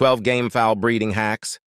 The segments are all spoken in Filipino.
12 game fowl breeding hacks.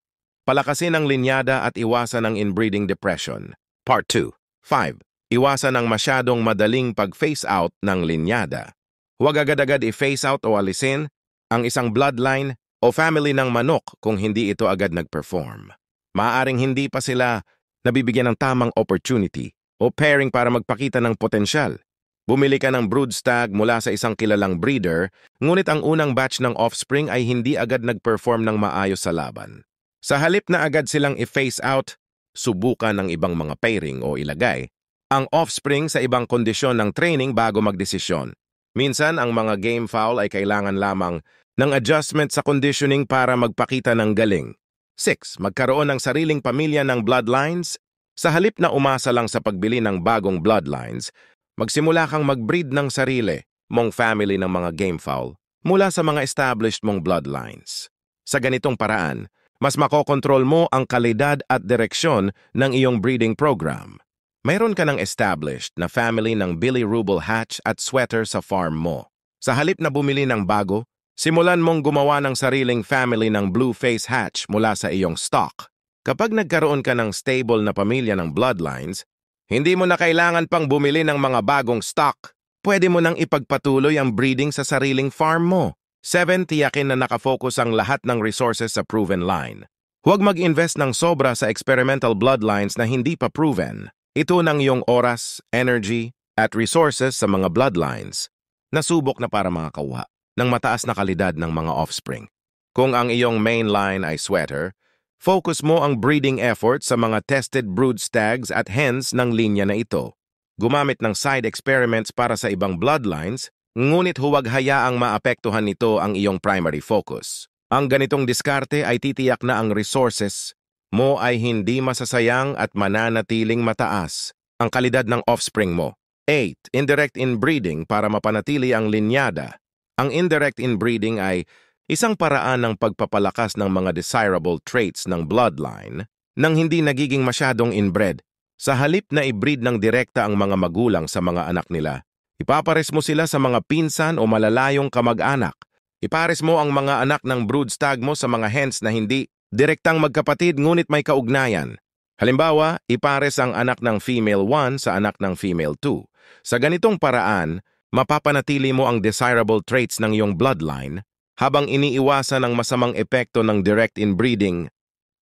Palakasin ang linyada at iwasan ang inbreeding depression. Part 2. 5. Iwasan ang masyadong madaling pag-phase out ng linyada. Huwag agad-agad i-phase out o alisin ang isang bloodline o family ng manok kung hindi ito agad nag-perform. Maaaring hindi pa sila nabibigyan ng tamang opportunity o pairing para magpakita ng potensyal. Bumili ka ng brood stag mula sa isang kilalang breeder, ngunit ang unang batch ng offspring ay hindi agad nag-perform ng maayos sa laban. Sa halip na agad silang i-phase out, subukan ng ibang mga pairing o ilagay ang offspring sa ibang kondisyon ng training bago magdesisyon. Minsan, ang mga game fowl ay kailangan lamang ng adjustment sa conditioning para magpakita ng galing. 6. Magkaroon ng sariling pamilya ng bloodlines. Sa halip na umasa lang sa pagbili ng bagong bloodlines, magsimula kang mag-breed ng sarili mong family ng mga game fowl mula sa mga established mong bloodlines. Sa ganitong paraan, mas makokontrol mo ang kalidad at direksyon ng iyong breeding program. Mayroon ka ng established na family ng Billy-Rubel hatch at sweater sa farm mo. Sa halip na bumili ng bago, simulan mong gumawa ng sariling family ng blue-face hatch mula sa iyong stock. Kapag nagkaroon ka ng stable na pamilya ng bloodlines, hindi mo na kailangan pang bumili ng mga bagong stock. Pwede mo nang ipagpatuloy ang breeding sa sariling farm mo. 7. Tiyakin na nakafocus ang lahat ng resources sa proven line. Huwag mag-invest ng sobra sa experimental bloodlines na hindi pa proven. Ito ng iyong oras, energy, at resources sa mga bloodlines na subok na para makakawa ng mataas na kalidad ng mga offspring. Kung ang iyong main line ay sweater, focus mo ang breeding effort sa mga tested brood stags at hens ng linya na ito. Gumamit ng side experiments para sa ibang bloodlines, ngunit huwag hayaang maapektuhan nito ang iyong primary focus. Ang ganitong diskarte ay titiyak na ang resources mo ay hindi masasayang at mananatiling mataas ang kalidad ng offspring mo. 8. Indirect inbreeding para mapanatili ang linyada. Ang indirect inbreeding ay isang paraan ng pagpapalakas ng mga desirable traits ng bloodline nang hindi nagiging masyadong inbred. Sa halip na i-breed ng direkta ang mga magulang sa mga anak nila, ipapares mo sila sa mga pinsan o malalayong kamag-anak. Ipares mo ang mga anak ng brood stag mo sa mga hens na hindi direktang magkapatid ngunit may kaugnayan. Halimbawa, ipares ang anak ng female 1 sa anak ng female 2. Sa ganitong paraan, mapapanatili mo ang desirable traits ng iyong bloodline habang iniiwasan ang masamang epekto ng direct inbreeding.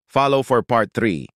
Follow for part 3.